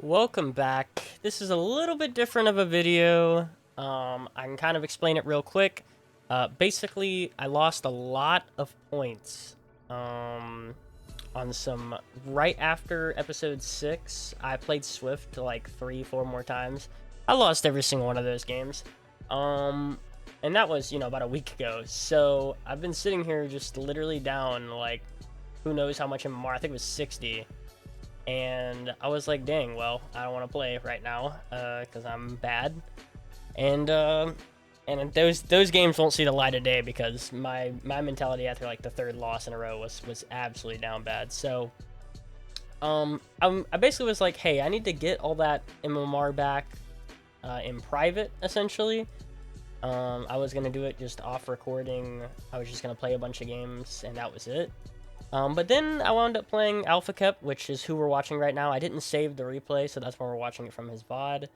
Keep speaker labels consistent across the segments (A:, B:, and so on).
A: Welcome back. This is a little bit different of a video. I can kind of explain it real quick. Basically, I lost a lot of points on some right after episode 6. I played Swift like 3-4 more times. I lost every single one of those games. And that was, about a week ago. So I've been sitting here just literally down like who knows how much MMR. I think it was 60. And I was like, dang, well, I don't want to play right now because I'm bad. And those games won't see the light of day because my mentality after like the third loss in a row was absolutely down bad. So I basically was like, hey, I need to get all that MMR back in private, essentially. I was gonna do it just off recording. I was just gonna play a bunch of games, and that was it. But then I wound up playing Alpha Cup, which is who we're watching right now. I didn't save the replay, so that's why we're watching it from his VOD.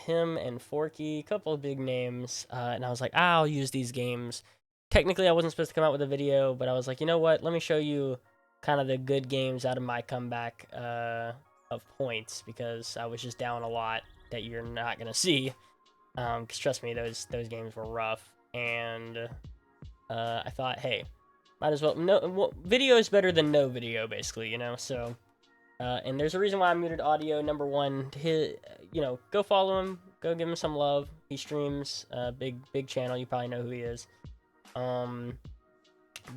A: Him and Forky, a couple of big names, and I was like, I'll use these games. Technically, I wasn't supposed to come out with a video, but I was like, you know what? Let me show you kind of the good games out of my comeback of points, because I was just down a lot that you're not going to see. Because trust me, those games were rough, and I thought, hey, might as well. No, video is better than no video, basically, So, and there's a reason why I muted audio. Number one, go follow him, go give him some love. He streams, big channel. You probably know who he is.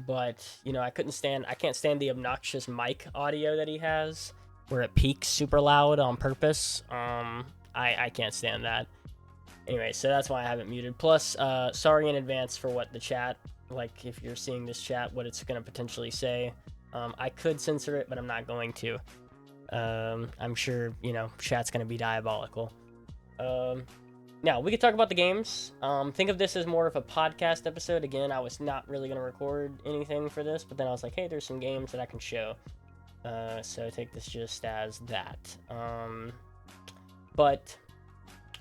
A: But I can't stand the obnoxious mic audio that he has, where it peaks super loud on purpose. I can't stand that. Anyway, so that's why I haven't muted. Plus, sorry in advance for what the chat, like if you're seeing this chat, what it's going to potentially say. I could censor it, but I'm not going to. I'm sure, chat's going to be diabolical. Now, we could talk about the games. Think of this as more of a podcast episode. Again, I was not really going to record anything for this, but then I was like, hey, there's some games that I can show. So take this just as that. But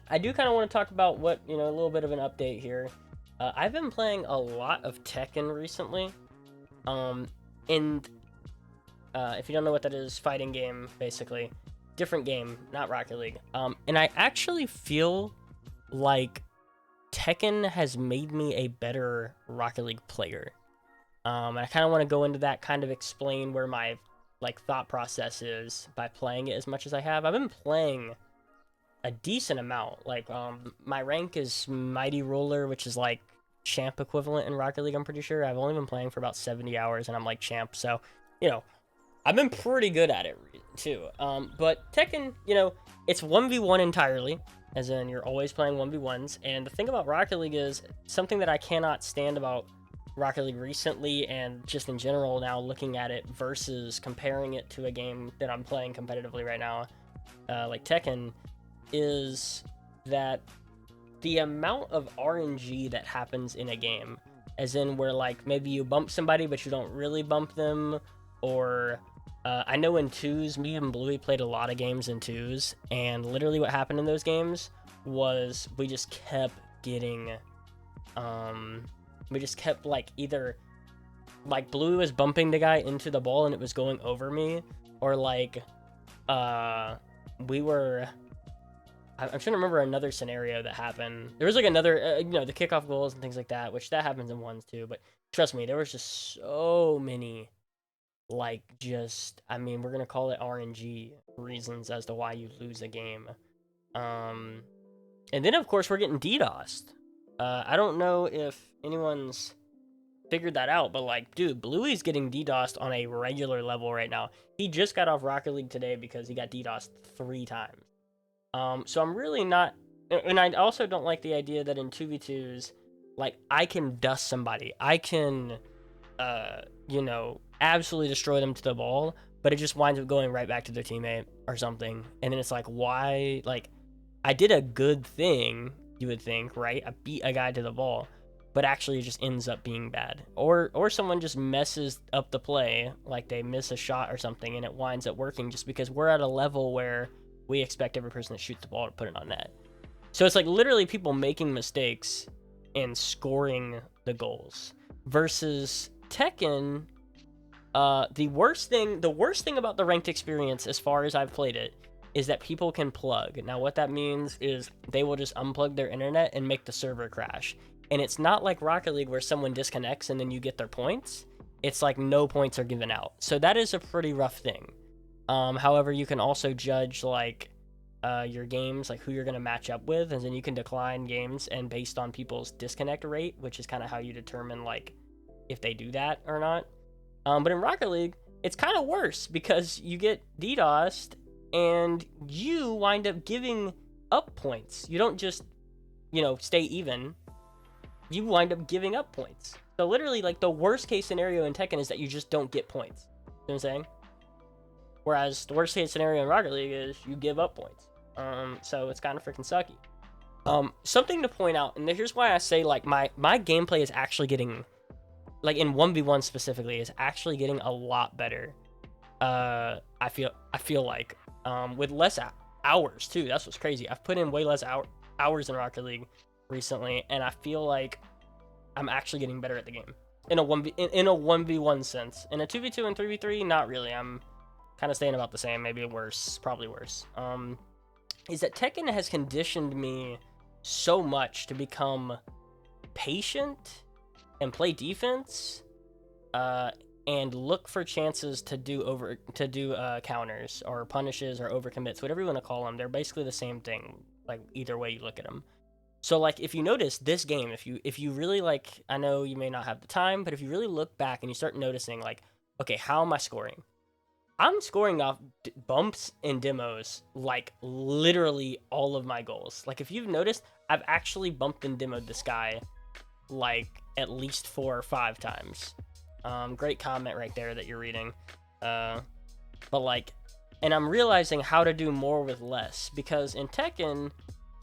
A: I do kind of want to talk about what, a little bit of an update here. I've been playing a lot of Tekken recently. And if you don't know what that is, fighting game, basically. Different game, not Rocket League. And I actually feel like Tekken has made me a better Rocket League player. And I kind of want to go into that, kind of explain where my thought process is by playing it as much as I have. I've been playing a decent amount. My rank is Mighty Ruler, which is like champ equivalent in Rocket League, I'm pretty sure. I've only been playing for about 70 hours and I'm like champ, so I've been pretty good at it too. But Tekken, it's 1v1 entirely, as in you're always playing 1v1s. And the thing about Rocket League is something that I cannot stand about Rocket League recently, and just in general now looking at it versus comparing it to a game that I'm playing competitively right now, like Tekken, is that the amount of RNG that happens in a game, as in where maybe you bump somebody but you don't really bump them, or I know in twos, me and Bluey played a lot of games in twos, and literally what happened in those games was we just kept getting, either Bluey was bumping the guy into the ball and it was going over me, or we were, I'm trying to remember another scenario that happened. There was another, the kickoff goals and things like that, which that happens in ones too, but trust me, there was just so many we're gonna call it RNG reasons as to why you lose a game. And then of course we're getting DDoSed. I don't know if anyone's figured that out, but dude, Bluey's getting DDoSed on a regular level right now. He just got off Rocket League today because he got DDoSed 3 times. So I'm really not, and I also don't like the idea that in 2v2s, I can dust somebody. I can, absolutely destroy them to the ball, but it just winds up going right back to their teammate or something. And then it's why? I did a good thing, you would think, right? I beat a guy to the ball, but actually it just ends up being bad. Or someone just messes up the play, they miss a shot or something, and it winds up working just because we're at a level where we expect every person that shoots the ball to put it on net. So it's literally people making mistakes and scoring the goals. Versus Tekken, the worst thing about the ranked experience as far as I've played it is that people can plug. Now, what that means is they will just unplug their internet and make the server crash. And it's not like Rocket League where someone disconnects and then you get their points. It's like no points are given out. So that is a pretty rough thing. However, you can also judge like your games, like who you're going to match up with, and then you can decline games and based on people's disconnect rate, which is kind of how you determine like if they do that or not. But in Rocket League, it's kind of worse because you get DDoSed and you wind up giving up points. You don't just, stay even. You wind up giving up points. So literally, like, the worst case scenario in Tekken is that you just don't get points. You know what I'm saying? Whereas the worst case scenario in Rocket League is you give up points. So it's kind of freaking sucky. Something to point out, and here's why I say, like, my gameplay is actually getting, like, in 1v1 specifically, is actually getting a lot better. I feel like, with less hours, too. That's what's crazy. I've put in way less hours in Rocket League recently, and I feel like I'm actually getting better at the game in a 1v1 sense. In a 2v2 and 3v3, not really. I'm kind of staying about the same, maybe worse, probably worse. Is that Tekken has conditioned me so much to become patient and play defense, and look for chances to do counters or punishes or overcommits, whatever you want to call them. They're basically the same thing, like either way you look at them. So, like, if you notice this game, if you really, like, I know you may not have the time, but if you really look back and you start noticing, like, okay, how am I scoring? I'm scoring off bumps and demos, like, literally all of my goals. Like, if you've noticed, I've actually bumped and demoed this guy, like, at least 4 or 5 times. Great comment right there that you're reading. But, like, and I'm realizing how to do more with less, because in Tekken,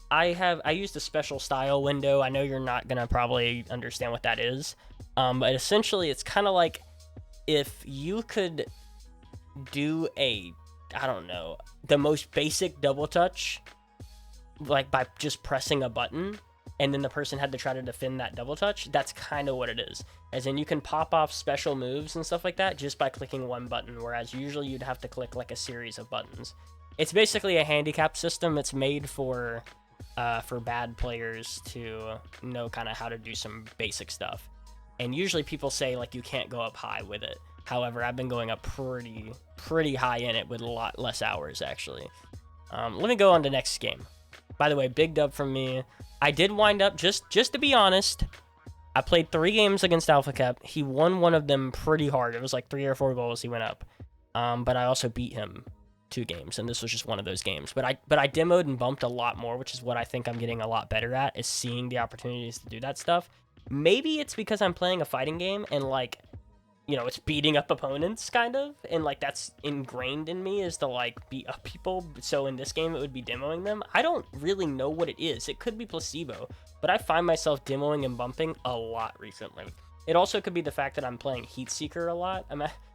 A: I used a special style window. I know you're not gonna probably understand what that is, but essentially it's kind of like if you could do the most basic double touch, like by just pressing a button, and then the person had to try to defend that double touch. That's kind of what it is. As in, you can pop off special moves and stuff like that just by clicking one button, whereas usually you'd have to click like a series of buttons. It's basically a handicap system. It's made for bad players to know kind of how to do some basic stuff. And usually people say, like, you can't go up high with it. However, I've been going up pretty high in it with a lot less hours, actually. Let me go on to next game. By the way, big dub from me. I did wind up, just to be honest, I played 3 games against Alpha Cap. He won one of them pretty hard. It was like 3 or 4 goals he went up. But I also beat him 2 games, and this was just one of those games. But I demoed and bumped a lot more, which is what I think I'm getting a lot better at, is seeing the opportunities to do that stuff. Maybe it's because I'm playing a fighting game and, like, it's beating up opponents, kind of, and, like, that's ingrained in me, is to, like, beat up people. So in this game, it would be demoing them. I don't really know what it is. It could be placebo, but I find myself demoing and bumping a lot recently. It also could be the fact that I'm playing Heat Seeker a lot.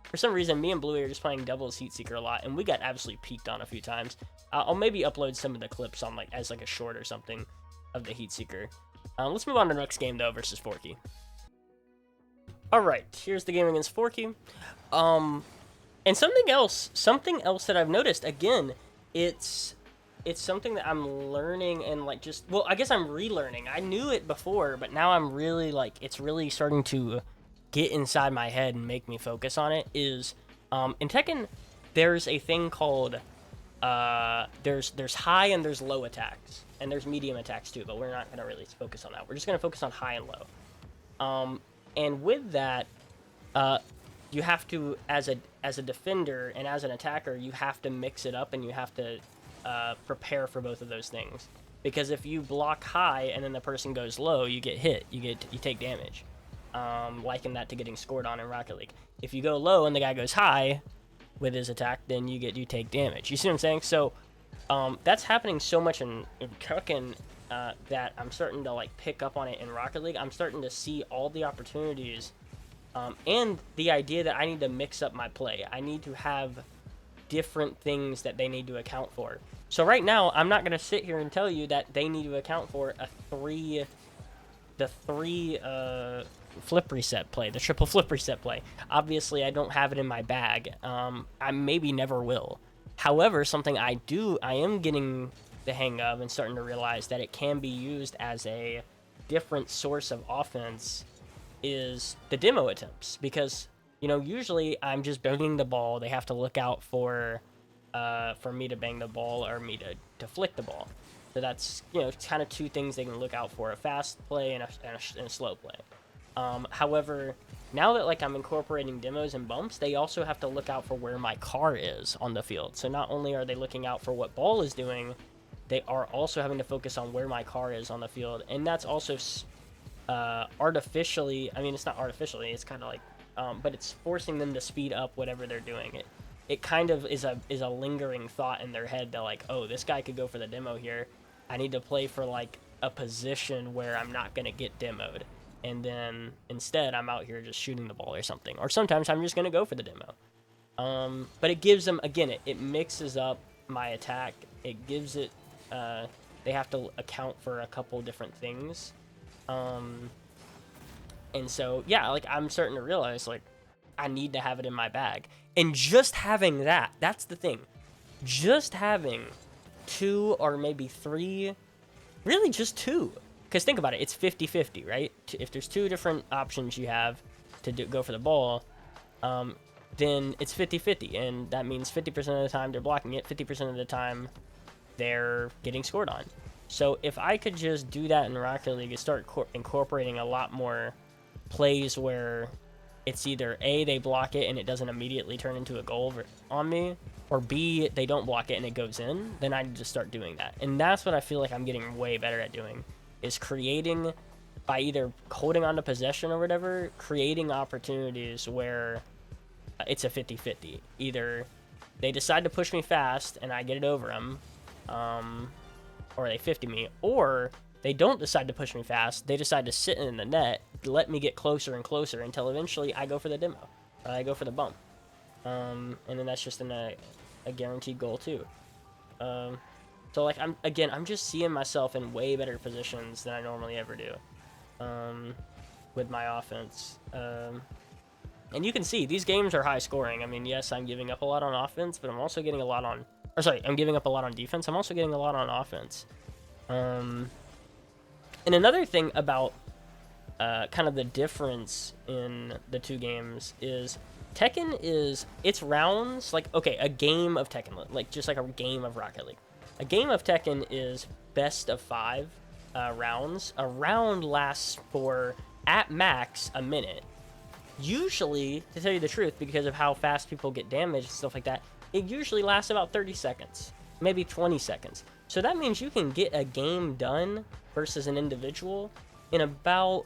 A: For some reason, me and Bluey are just playing doubles Heat Seeker a lot, and we got absolutely peaked on a few times. I'll maybe upload some of the clips on, like, as like a short or something of the Heat Seeker. Let's move on to the next game, though, versus Forky. Alright, here's the game against Forky. And something else that I've noticed, again, it's something that I'm learning and, like, I guess I'm relearning. I knew it before, but now I'm really, like, it's really starting to get inside my head and make me focus on it, is, in Tekken, there's a thing called, there's high and there's low attacks, and there's medium attacks too, but we're not going to really focus on that. We're just going to focus on high and low. And with that, you have to, as a defender and as an attacker, you have to mix it up, and you have to prepare for both of those things. Because if you block high and then the person goes low, you get hit. You take damage. Liken that to getting scored on in Rocket League. If you go low and the guy goes high with his attack, then you take damage. You see what I'm saying? So that's happening so much in Tekken that I'm starting to, like, pick up on it in Rocket League. I'm starting to see all the opportunities and the idea that I need to mix up my play. I need to have different things that they need to account for. So right now, I'm not going to sit here and tell you that they need to account for the three flip reset play, the triple flip reset play. Obviously, I don't have it in my bag. I maybe never will. However, something I am getting the hang of and starting to realize that it can be used as a different source of offense is the demo attempts, because usually I'm just banging the ball. They have to look out for me to bang the ball or me to flick the ball. So that's kind of two things they can look out for: a fast play and a slow play. However, now that like I'm incorporating demos and bumps, they also have to look out for where my car is on the field. So not only are they looking out for what ball is doing, they are also having to focus on where my car is on the field, and that's also artificially. I mean, it's not artificially. It's kind of like, but it's forcing them to speed up whatever they're doing. It kind of is a lingering thought in their head that like, oh, this guy could go for the demo here. I need to play for like a position where I'm not gonna get demoed, and then instead I'm out here just shooting the ball or something. Or sometimes I'm just gonna go for the demo. But it gives them, again, it mixes up my attack. It gives it. They have to account for a couple different things. And so, yeah, like, I'm starting to realize, like, I need to have it in my bag. And just having that, that's the thing. Just having 2 or maybe 3, really just 2. Because think about it, it's 50-50, right? If there's 2 different options you have to go for the ball, then it's 50-50. And that means 50% of the time they're blocking it, 50% of the time they're getting scored on. So if I could just do that in Rocket League and start incorporating a lot more plays where it's either A, they block it and it doesn't immediately turn into a goal on me, or B, they don't block it and it goes in, then I need to start doing that. And that's what I feel like I'm getting way better at doing, is creating, by either holding on to possession or whatever, creating opportunities where it's a 50-50. Either they decide to push me fast and I get it over them, or they 50 me, or they don't decide to push me fast, they decide to sit in the net, let me get closer and closer until eventually I go for the demo, I go for the bump, and then that's just a guaranteed goal too. So like I'm just seeing myself in way better positions than I normally ever do, with my offense. And you can see these games are high scoring. I mean, yes, I'm giving up a lot on offense, but I'm also getting a lot on, I'm giving up a lot on defense. I'm also getting a lot on offense. And another thing about kind of the difference in the two games is Tekken it's rounds, like, okay, a game of Tekken, like just like a game of Rocket League. A game of Tekken is best of 5 rounds. A round lasts for, at max, a minute. Usually, to tell you the truth, because of how fast people get damaged and stuff like that, it usually lasts about 30 seconds, maybe 20 seconds. So that means you can get a game done versus an individual in about,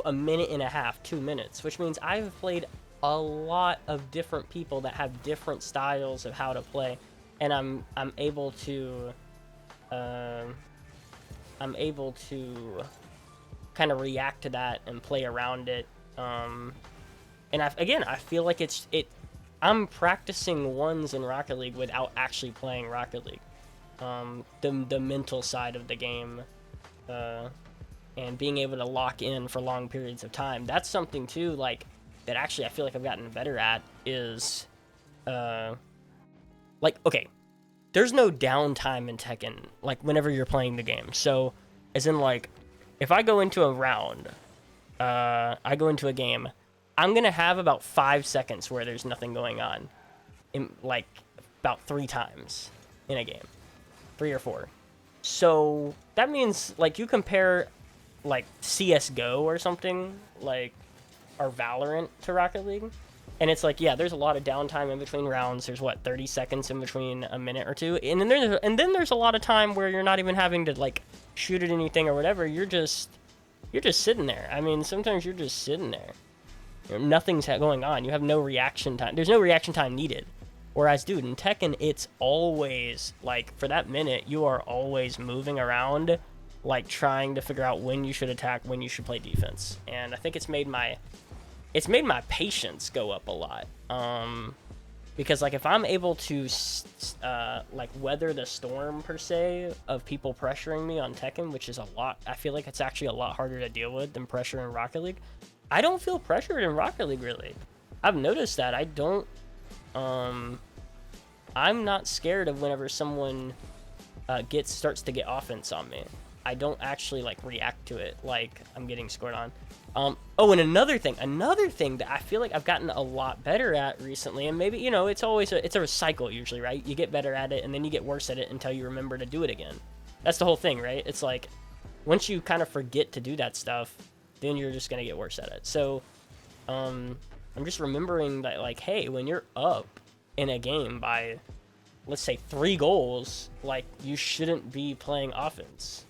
A: a minute and a half, 2 minutes, which means I've played a lot of different people that have different styles of how to play, and I'm able to kind of react to that and play around it. And I feel like I'm practicing ones in Rocket League without actually playing Rocket League. The mental side of the game, and being able to lock in for long periods of time. That's something too, like, that actually I feel like I've gotten better at is, like, okay, there's no downtime in Tekken, like, whenever you're playing the game. So, as in, like, if I go into a round, I go into a game, I'm going to have about 5 seconds where there's nothing going on, in, like, about 3 times in a game. 3 or 4. So, that means, like, you compare, like, CSGO or something, like, or Valorant to Rocket League, and it's like, yeah, there's a lot of downtime in between rounds. There's, 30 seconds in between a minute or two, and then there's a lot of time where you're not even having to, like, shoot at anything or whatever. You're just sitting there. I mean, sometimes you're just sitting there. Nothing's going on. You have no reaction time. There's no reaction time needed. Whereas, dude, in Tekken, it's always, like, for that minute, you are always moving around, like, trying to figure out when you should attack, when you should play defense. And I think it's made my patience go up a lot. Because, like, if I'm able to, like, weather the storm, per se, of people pressuring me on Tekken, which is a lot, I feel like it's actually a lot harder to deal with than pressure in Rocket League. I don't feel pressured in Rocket League, really. I've noticed that. I don't I'm not scared of whenever someone starts to get offense on me. I don't actually like react to it like I'm getting scored on. Oh, and another thing that I feel like I've gotten a lot better at recently, and maybe, you know, it's a cycle usually, right? You get better at it, and then you get worse at it until you remember to do it again. That's the whole thing, right? It's like, once you kind of forget to do that stuff, then you're just gonna get worse at it. So, I'm just remembering that, like, hey, when you're up in a game by, let's say, 3 goals, like, you shouldn't be playing offense.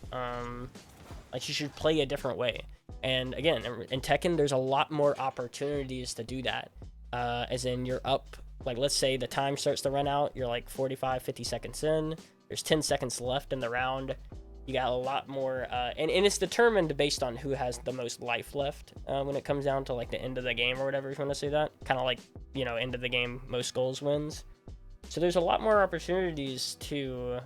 A: Like, you should play a different way. And again, in Tekken, there's a lot more opportunities to do that. As in, you're up, like, let's say the time starts to run out, you're like 45, 50 seconds in, there's 10 seconds left in the round, you got a lot more, and it's determined based on who has the most life left, when it comes down to, like, the end of the game or whatever, if you want to say that. Kind of like, you know, end of the game, most goals wins. So there's a lot more opportunities to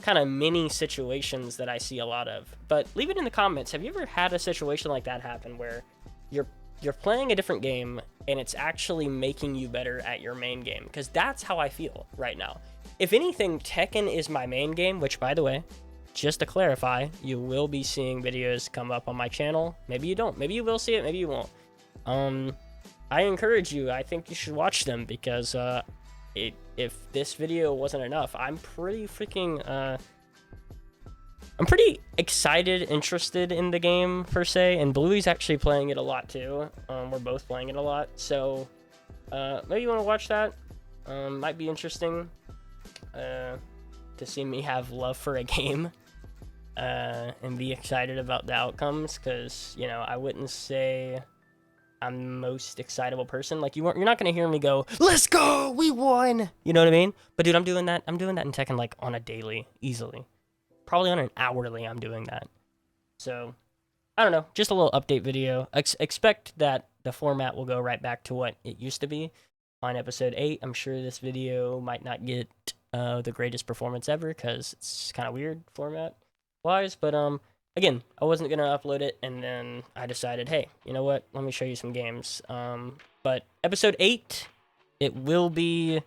A: kind of mini situations that I see a lot of. But leave it in the comments. Have you ever had a situation like that happen where you're playing a different game and it's actually making you better at your main game? Because that's how I feel right now. If anything, Tekken is my main game, which, by the way, just to clarify, you will be seeing videos come up on my channel. Maybe you don't. Maybe you will see it. Maybe you won't. I encourage you. I think you should watch them because if this video wasn't enough, I'm pretty excited, interested in the game, per se, and Bluey's actually playing it a lot too. We're both playing it a lot, so maybe you want to watch that. Might be interesting to see me have love for a game and be excited about the outcomes, because, you know, I wouldn't say I'm the most excitable person. Like, you're not gonna hear me go, "Let's go, we won!" You know what I mean? But dude, I'm doing that in Tekken, like, on a daily, easily. Probably on an hourly, I'm doing that. So, I don't know, just a little update video. Expect that the format will go right back to what it used to be on episode 8. I'm sure this video might not get the greatest performance ever, because it's kind of weird format-wise, but again, I wasn't going to upload it, and then I decided, hey, you know what? Let me show you some games. But episode 8, it will be,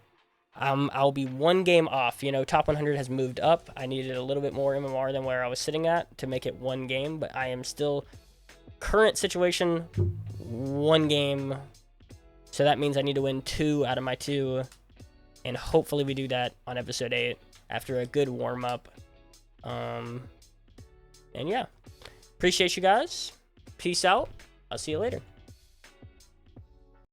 A: I'll be 1 game off. You know, top 100 has moved up. I needed a little bit more MMR than where I was sitting at to make it 1 game, but I am still, current situation, 1 game. So that means I need to win 2 out of my 2, and hopefully we do that on episode 8 after a good warm-up. And yeah, appreciate you guys. Peace out. I'll see you later.